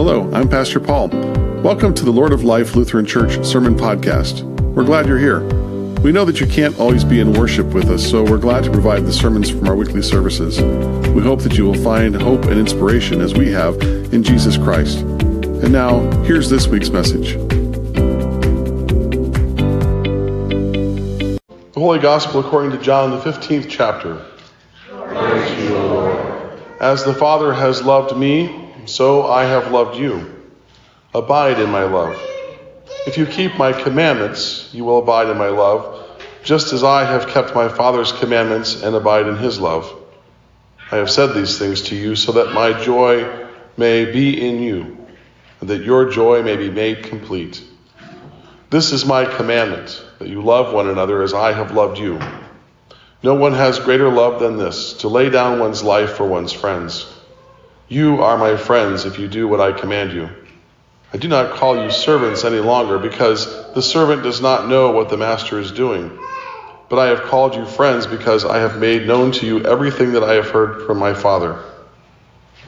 Hello, I'm Pastor Paul. Welcome to the Lord of Life Lutheran Church Sermon Podcast. We're glad you're here. We know that you can't always be in worship with us, so we're glad to provide the sermons from our weekly services. We hope that you will find hope and inspiration as we have in Jesus Christ. And now, here's this week's message. The Holy Gospel according to John, the 15th chapter. Praise to you, Lord. As the Father has loved me, so I have loved you. Abide in my love. If you keep my commandments, you will abide in my love, just as I have kept my Father's commandments and abide in his love. I have said these things to you so that my joy may be in you, and that your joy may be made complete. This is my commandment, that you love one another as I have loved you. No one has greater love than this, to lay down one's life for one's friends. You are my friends if you do what I command you. I do not call you servants any longer, because the servant does not know what the master is doing. But I have called you friends because I have made known to you everything that I have heard from my Father.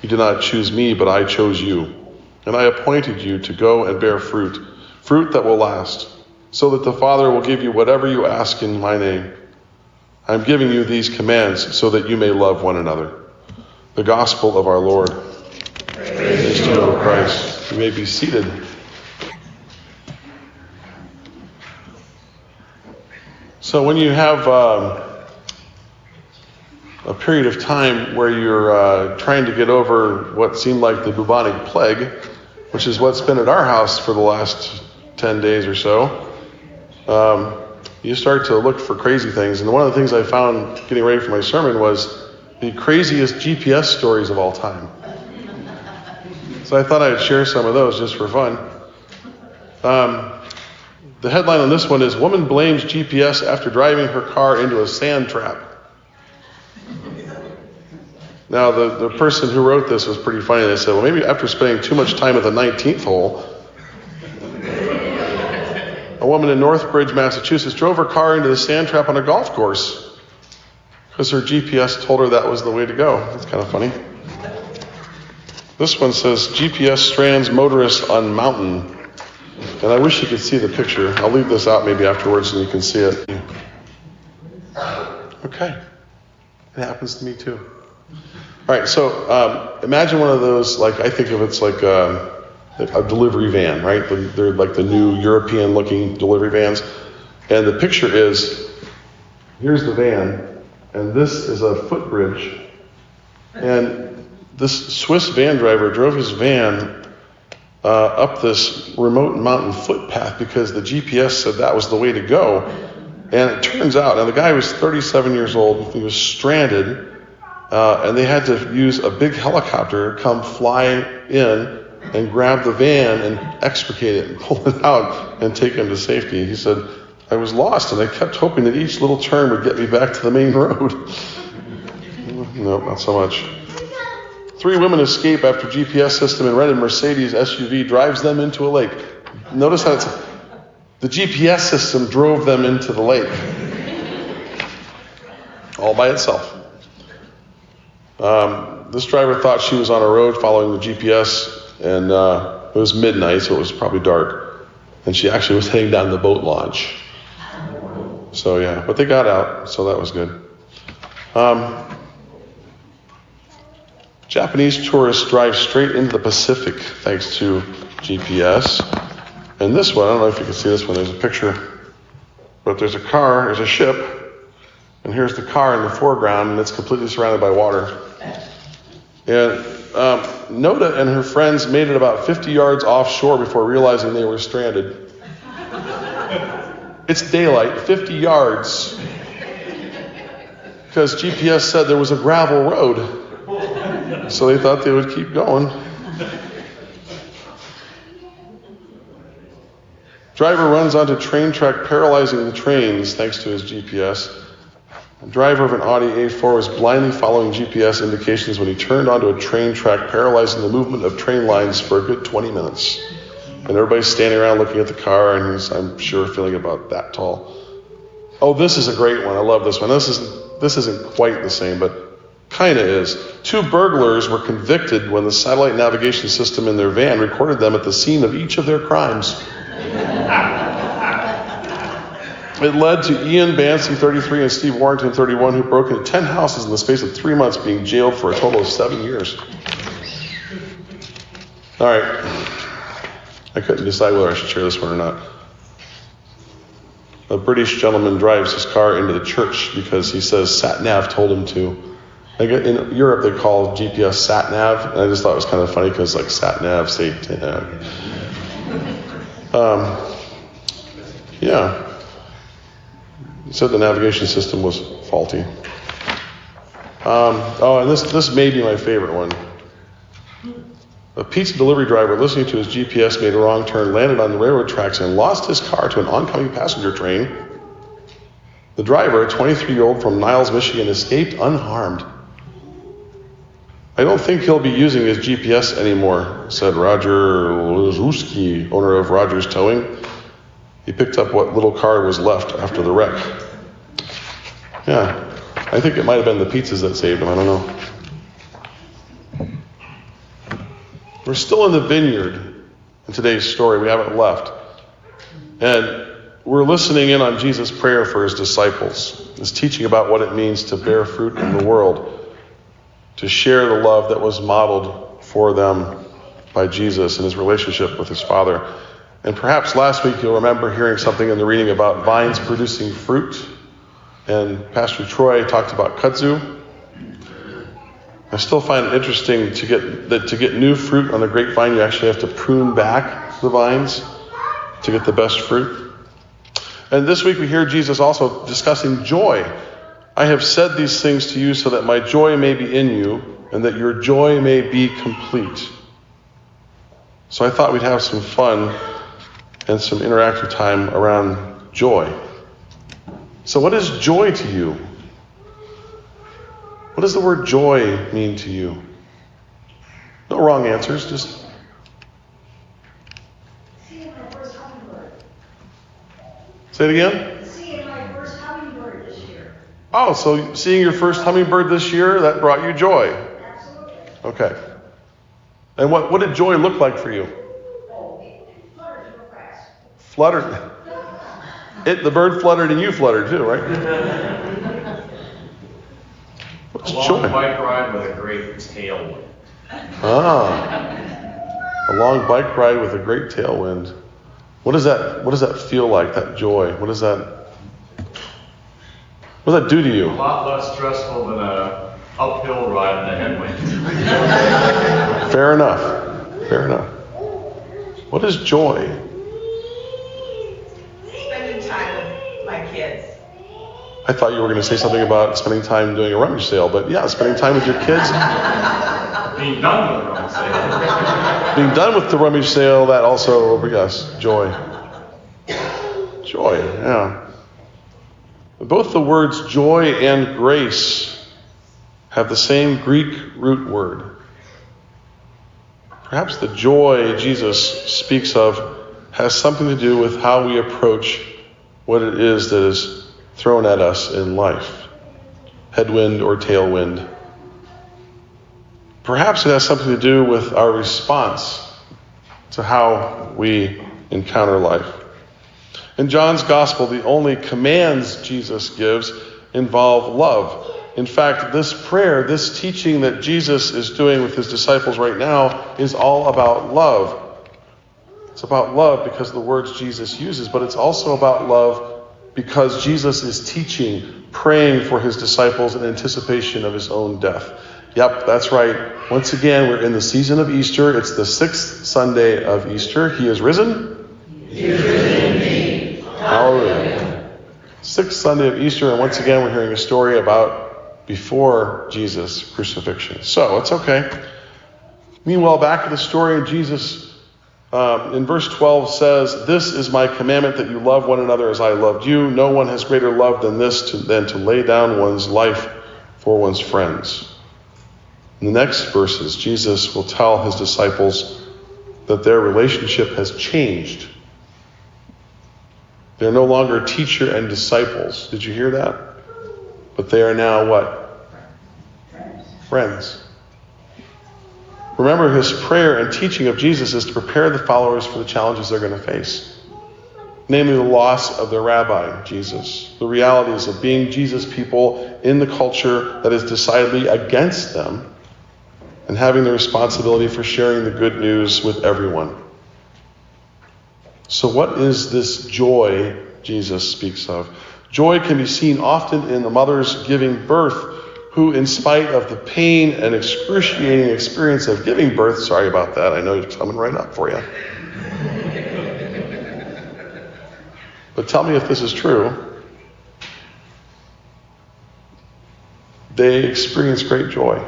You did not choose me, but I chose you. And I appointed you to go and bear fruit, fruit that will last, so that the Father will give you whatever you ask in my name. I am giving you these commands so that you may love one another. The Gospel of our Lord. Praise to you, O Christ. You may be seated. So when you have a period of time where you're trying to get over what seemed like the bubonic plague, which is what's been at our house for the last 10 days or so, you start to look for crazy things. And one of the things I found getting ready for my sermon was the craziest GPS stories of all time. So I thought I'd share some of those just for fun. The headline on this one is, Woman Blames GPS After Driving Her Car into a Sand Trap. Now, the person who wrote this was pretty funny. They said, well, maybe after spending too much time at the 19th hole, a woman in Northbridge, Massachusetts, drove her car into the sand trap on a golf course because her GPS told her that was the way to go. That's kind of funny. This one says, GPS strands motorist on mountain. And I wish you could see the picture. I'll leave this out maybe afterwards and you can see it. Okay. It happens to me too. All right, so imagine one of those, like I think of it's like a delivery van, right? They're like the new European-looking delivery vans. And the picture is, here's the van, and this is a footbridge. And this Swiss van driver drove his van up this remote mountain footpath because the GPS said that was the way to go. And it turns out, now the guy was 37 years old, he was stranded, and they had to use a big helicopter come fly in and grab the van and extricate it and pull it out and take him to safety. He said, I was lost and I kept hoping that each little turn would get me back to the main road. No, not so much. 3 women escape after GPS system in rented Mercedes SUV drives them into a lake. Notice how the GPS system drove them into the lake. All by itself. This driver thought she was on a road following the GPS, and it was midnight, so it was probably dark. And she actually was heading down the boat launch. So yeah, but they got out, so that was good. Japanese tourists drive straight into the Pacific thanks to GPS. And this one, I don't know if you can see this one, there's a picture. But there's a ship, and here's the car in the foreground, and it's completely surrounded by water. And Noda and her friends made it about 50 yards offshore before realizing they were stranded. It's daylight, 50 yards. Because GPS said there was a gravel road. So they thought they would keep going. Driver runs onto train track, paralyzing the trains thanks to his GPS. The driver of an Audi A4 was blindly following GPS indications when he turned onto a train track, paralyzing the movement of train lines for a good 20 minutes. And everybody's standing around looking at the car, and he's, I'm sure, feeling about that tall. Oh, this is a great one. I love this one. This isn't quite the same, but Kinda is. 2 burglars were convicted when the satellite navigation system in their van recorded them at the scene of each of their crimes. It led to Ian Bancy, 33, and Steve Warrington, 31, who broke into 10 houses in the space of 3 months, being jailed for a total of 7 years. All right. I couldn't decide whether I should share this one or not. A British gentleman drives his car into the church because he says sat-nav told him to. In Europe, they call GPS sat-nav, and I just thought it was kind of funny because, like, sat-nav, yeah. He said the navigation system was faulty. And this may be my favorite one. A pizza delivery driver listening to his GPS made a wrong turn, landed on the railroad tracks, and lost his car to an oncoming passenger train. The driver, a 23-year-old from Niles, Michigan, escaped unharmed. I don't think he'll be using his GPS anymore, said Roger Lozowski, owner of Rogers Towing. He picked up what little car was left after the wreck. Yeah, I think it might have been the pizzas that saved him. I don't know. We're still in the vineyard in today's story. We haven't left. And we're listening in on Jesus' prayer for his disciples. His teaching about what it means to bear fruit in the world, to share the love that was modeled for them by Jesus and his relationship with his Father. And perhaps last week you'll remember hearing something in the reading about vines producing fruit. And Pastor Troy talked about kudzu. I still find it interesting to get new fruit on a grapevine, you actually have to prune back the vines to get the best fruit. And this week we hear Jesus also discussing joy. I have said these things to you so that my joy may be in you and that your joy may be complete. So I thought we'd have some fun and some interactive time around joy. So what is joy to you? What does the word joy mean to you? No wrong answers, just... Seeing my first hummingbird. Say it again? Seeing my first hummingbird this year. Oh, so seeing your first hummingbird this year, that brought you joy. Absolutely. Okay. And what did joy look like for you? Oh, it fluttered real fast. Fluttered. The bird fluttered and you fluttered too, right? What's A long joy? bike ride with a great tailwind. A long bike ride with a great tailwind. What does that feel like, that joy? What does that do to A you? lot less stressful than a uphill ride in a headwind. Fair enough. What is joy? Spending time with my kids. I thought you were going to say something about spending time doing a rummage sale, but yeah, spending time with your kids. Being done with the rummage sale. Being done with the rummage sale, that also, yes, joy. Joy, yeah. Both the words joy and grace have the same Greek root word. Perhaps the joy Jesus speaks of has something to do with how we approach what it is that is thrown at us in life, headwind or tailwind. Perhaps it has something to do with our response to how we encounter life. In John's Gospel, the only commands Jesus gives involve love. In fact, this prayer, this teaching that Jesus is doing with his disciples right now is all about love. It's about love because of the words Jesus uses, but it's also about love because Jesus is teaching, praying for his disciples in anticipation of his own death. Yep, that's right. Once again, we're in the season of Easter. It's the 6th Sunday of Easter. He is risen. He is risen indeed. Hallelujah. 6th Sunday of Easter, and once again, we're hearing a story about before Jesus' crucifixion. So, it's okay. Meanwhile, back to the story, Jesus in verse 12 says, "This is my commandment, that you love one another as I loved you. No one has greater love than this, than to lay down one's life for one's friends." In the next verses, Jesus will tell his disciples that their relationship has changed. They're no longer teacher and disciples. Did you hear that? But they are now what? friends. Remember, his prayer and teaching of Jesus is to prepare the followers for the challenges they're going to face. Namely, the loss of their rabbi, Jesus. The realities of being Jesus people in the culture that is decidedly against them, and having the responsibility for sharing the good news with everyone. So what is this joy Jesus speaks of? Joy can be seen often in the mothers giving birth, who, in spite of the pain and excruciating experience of giving birth, sorry about that, I know it's coming right up for you. But tell me if this is true. They experience great joy.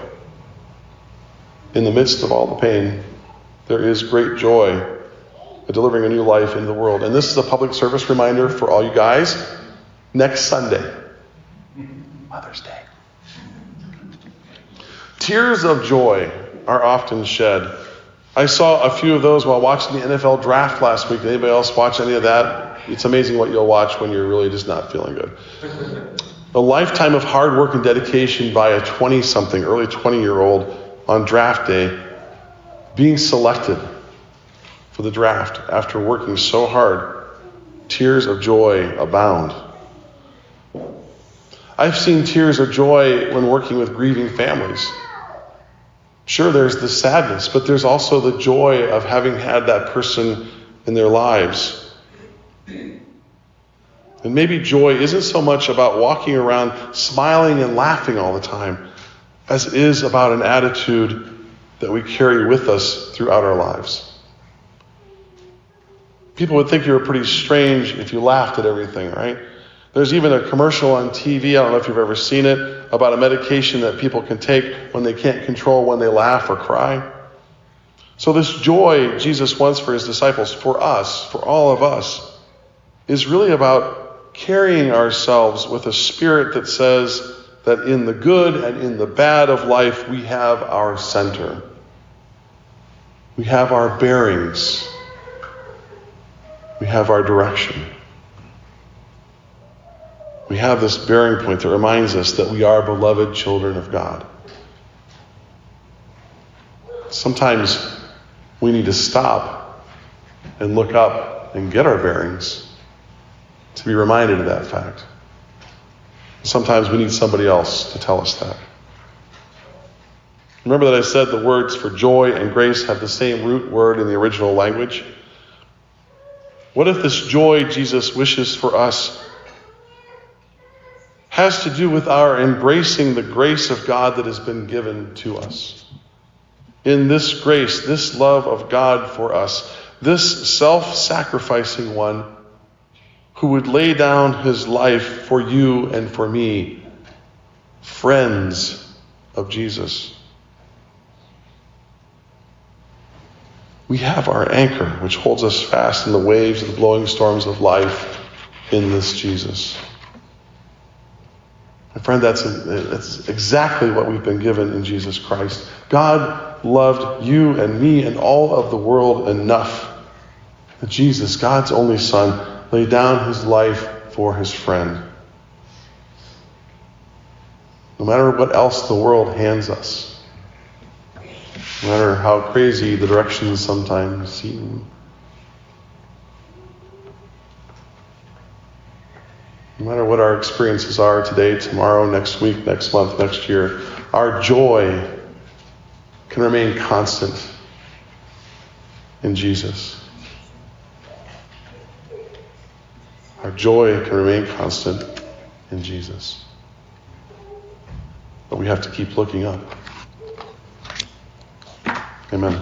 In the midst of all the pain, there is great joy at delivering a new life into the world. And this is a public service reminder for all you guys. Next Sunday, Mother's Day. Tears of joy are often shed. I saw a few of those while watching the NFL draft last week. Did anybody else watch any of that? It's amazing what you'll watch when you're really just not feeling good. A lifetime of hard work and dedication by a 20-something, early 20-year-old on draft day, being selected for the draft after working so hard. Tears of joy abound. I've seen tears of joy when working with grieving families. Sure, there's the sadness, but there's also the joy of having had that person in their lives. And maybe joy isn't so much about walking around smiling and laughing all the time, as it is about an attitude that we carry with us throughout our lives. People would think you were pretty strange if you laughed at everything, right? There's even a commercial on TV, I don't know if you've ever seen it, about a medication that people can take when they can't control when they laugh or cry. So this joy Jesus wants for his disciples, for us, for all of us, is really about carrying ourselves with a spirit that says that in the good and in the bad of life, we have our center. We have our bearings. We have our direction. We have this bearing point that reminds us that we are beloved children of God. Sometimes we need to stop and look up and get our bearings to be reminded of that fact. Sometimes we need somebody else to tell us that. Remember that I said the words for joy and grace have the same root word in the original language? What if this joy Jesus wishes for us has to do with our embracing the grace of God that has been given to us? In this grace, this love of God for us, this self-sacrificing one who would lay down his life for you and for me, friends of Jesus. We have our anchor, which holds us fast in the waves of the blowing storms of life in this Jesus. My friend, that's exactly what we've been given in Jesus Christ. God loved you and me and all of the world enough that Jesus, God's only Son, laid down his life for his friend. No matter what else the world hands us, no matter how crazy the directions sometimes seem, no matter what our experiences are today, tomorrow, next week, next month, next year, our joy can remain constant in Jesus. Our joy can remain constant in Jesus. But we have to keep looking up. Amen.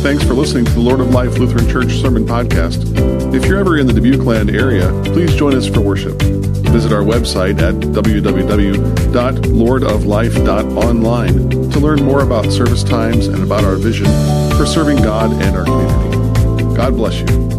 Thanks for listening to the Lord of Life Lutheran Church Sermon Podcast. If you're ever in the Dubuque-land area, please join us for worship. Visit our website at www.lordoflife.online to learn more about service times and about our vision for serving God and our community. God bless you.